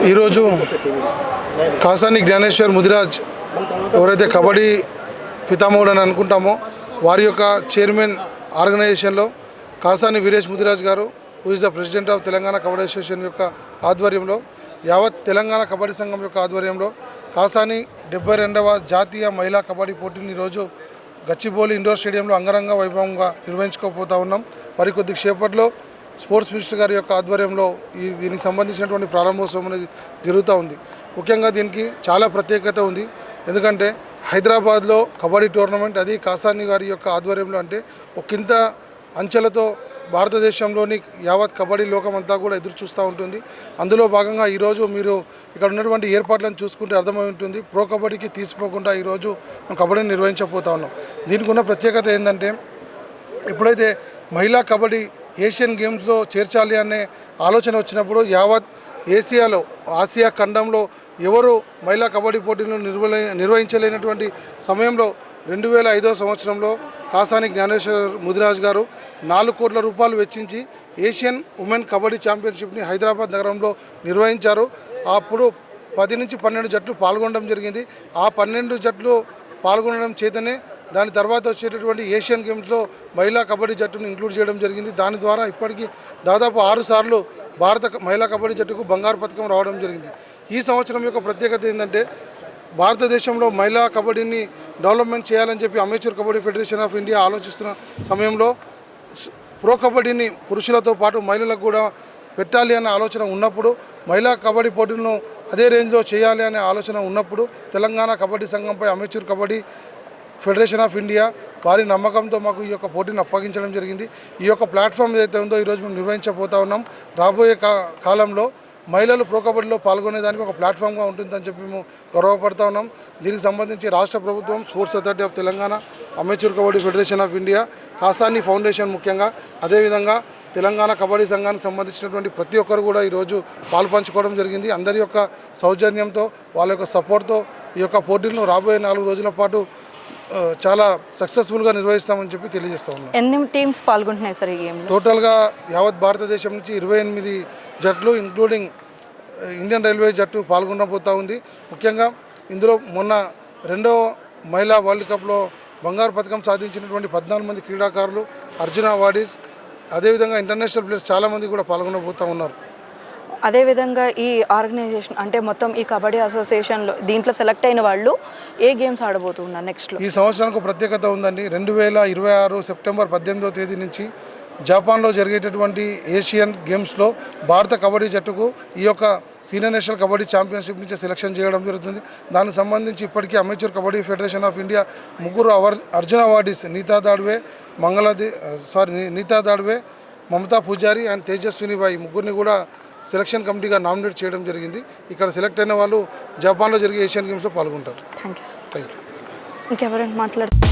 ఈరోజు కాసాని జ్ఞానేశ్వర్ ముదిరాజ్ ఎవరైతే కబడ్డీ పితామహుడు అని అనుకుంటామో వారి యొక్క చైర్మన్ ఆర్గనైజేషన్లో కాసాని వీరేష్ ముదిరాజ్ గారు who is the president of Telangana kabaddi association యొక్క ఆధ్వర్యంలో యావత్ తెలంగాణ కబడ్డీ సంఘం యొక్క ఆధ్వర్యంలో కాసాని 72వ జాతీయ మహిళా కబడ్డీ పోటీని ఈరోజు గచ్చిబౌలి ఇండోర్ స్టేడియంలో అంగరంగ వైభవంగా నిర్వహించుకోబోతా ఉన్నాం. మరికొద్ది సేపట్లో స్పోర్ట్స్ మినిస్టర్ గారి యొక్క ఆధ్వర్యంలో దీనికి సంబంధించినటువంటి ప్రారంభోత్సవం అనేది జరుగుతూ ఉంది. ముఖ్యంగా దీనికి చాలా ప్రత్యేకత ఉంది. ఎందుకంటే హైదరాబాద్లో కబడ్డీ టోర్నమెంట్ అది కాసాని గారి యొక్క ఆధ్వర్యంలో అంటే ఒకంత అంచెలతో భారతదేశంలోని యావత్ కబడ్డీ లోకం అంతా కూడా ఎదురు చూస్తూ ఉంటుంది. అందులో భాగంగా ఈరోజు మీరు ఇక్కడ ఉన్నటువంటి ఏర్పాట్లను చూసుకుంటే అర్థమై ఉంటుంది. ప్రో కబడ్డీకి తీసిపోకుండా ఈరోజు మేము కబడ్డీని నిర్వహించబోతా ఉన్నాం. దీనికి ఉన్న ప్రత్యేకత ఏంటంటే ఎప్పుడైతే మహిళా కబడ్డీ ఏషియన్ గేమ్స్లో చేర్చాలి అనే ఆలోచన వచ్చినప్పుడు యావత్ ఆసియా ఖండంలో ఎవరు మహిళా కబడ్డీ పోటీలను నిర్వహించలేనటువంటి సమయంలో 2005వ సంవత్సరంలో కాసాని జ్ఞానేశ్వర్ ముదిరాజ్ గారు 4 కోట్ల రూపాయలు వెచ్చించి ఏషియన్ ఉమెన్ కబడ్డీ ఛాంపియన్షిప్ని హైదరాబాద్ నగరంలో నిర్వహించారు. అప్పుడు 10 నుంచి 12 జట్లు పాల్గొనడం జరిగింది. ఆ 12 జట్లు పాల్గొనడం చేతనే దాని తర్వాత వచ్చేటటువంటి ఏషియన్ గేమ్స్లో మహిళా కబడ్డీ జట్టును ఇంక్లూడ్ చేయడం జరిగింది. దాని ద్వారా ఇప్పటికీ దాదాపు 6 సార్లు భారత మహిళా కబడ్డీ జట్టుకు బంగారు పథకం రావడం జరిగింది. ఈ సంవత్సరం యొక్క ప్రత్యేకత ఏంటంటే భారతదేశంలో మహిళా కబడ్డీని డెవలప్మెంట్ చేయాలని చెప్పి అమేచూర్ కబడ్డీ ఫెడరేషన్ ఆఫ్ ఇండియా ఆలోచిస్తున్న సమయంలో ప్రో కబడ్డీని పురుషులతో పాటు మహిళలకు కూడా పెట్టాలి అనే ఆలోచన ఉన్నప్పుడు మహిళా కబడ్డీ పోటీలను అదే రేంజ్లో చేయాలి అనే ఆలోచన ఉన్నప్పుడు తెలంగాణ కబడ్డీ సంఘంపై amateur kabaddi federation of India వారి నమ్మకంతో మాకు ఈ యొక్క పోటీని అప్పగించడం జరిగింది. ఈ యొక్క ప్లాట్ఫామ్ ఏదైతే ఉందో ఈరోజు మేము నిర్వహించబోతా ఉన్నాం. రాబోయే కాలంలో మహిళలు ప్రో కబడ్డీలో పాల్గొనేదానికి ఒక ప్లాట్ఫామ్గా ఉంటుందని చెప్పి మేము గర్వపడుతూ ఉన్నాం. దీనికి సంబంధించి రాష్ట్ర ప్రభుత్వం, sports authority of Telangana, amateur kabaddi federation of India, Kasani foundation ముఖ్యంగా అదేవిధంగా తెలంగాణ కబడ్డీ సంఘానికి సంబంధించినటువంటి ప్రతి ఒక్కరు కూడా ఈరోజు పాల్పంచుకోవడం జరిగింది. అందరి యొక్క సౌజన్యంతో వాళ్ళ యొక్క సపోర్ట్తో ఈ యొక్క పోటీలను రాబోయే 4 రోజుల పాటు చాలా సక్సెస్ఫుల్గా నిర్వహిస్తామని చెప్పి తెలియజేస్తా ఉన్నాం. ఎన్ని టీమ్స్ పాల్గొంటున్నాయి సార్ ఈ గేమ్లో? టోటల్గా యావత్ భారతదేశం నుంచి 28 జట్లు ఇంక్లూడింగ్ ఇండియన్ రైల్వే జట్టు పాల్గొనబోతూ ఉంది. ముఖ్యంగా ఇందులో మొన్న 2వ మహిళా వరల్డ్ కప్లో బంగారు పథకం సాధించినటువంటి 14 మంది క్రీడాకారులు, అర్జున అవార్డీస్, అదేవిధంగా ఇంటర్నేషనల్ ప్లేయర్స్ చాలామంది కూడా పాల్గొనబోతూ ఉన్నారు. అదేవిధంగా ఈ ఆర్గనైజేషన్ అంటే మొత్తం ఈ కబడ్డీ అసోసియేషన్లో దీంట్లో సెలెక్ట్ అయిన వాళ్ళు ఏ గేమ్స్ ఆడబోతున్నారు నెక్స్ట్లో? ఈ సంవత్సరానికి ప్రత్యేకత ఉందండి. 2026 సెప్టెంబర్ 18వ తేదీ నుంచి జపాన్లో జరిగేటటువంటి ఏషియన్ గేమ్స్లో భారత కబడ్డీ జట్టుకు ఈ యొక్క సీనియర్ నేషనల్ కబడ్డీ ఛాంపియన్షిప్ నుంచి సెలెక్షన్ చేయడం జరుగుతుంది. దానికి సంబంధించి ఇప్పటికీ amateur kabaddi federation of India 3 Arjuna awardees Nita Dadwe, Mamata Pujari and Tejaswini బాయి ముగ్గురిని కూడా సెలక్షన్ కమిటీగా నామినేట్ చేయడం జరిగింది. ఇక్కడ సెలెక్ట్ అయిన వాళ్ళు జపాన్లో జరిగే ఏషియన్ గేమ్స్లో పాల్గొంటారు. Thank you sir. Thank you. ఇంకెవరైనా మాట్లాడుతున్నారు?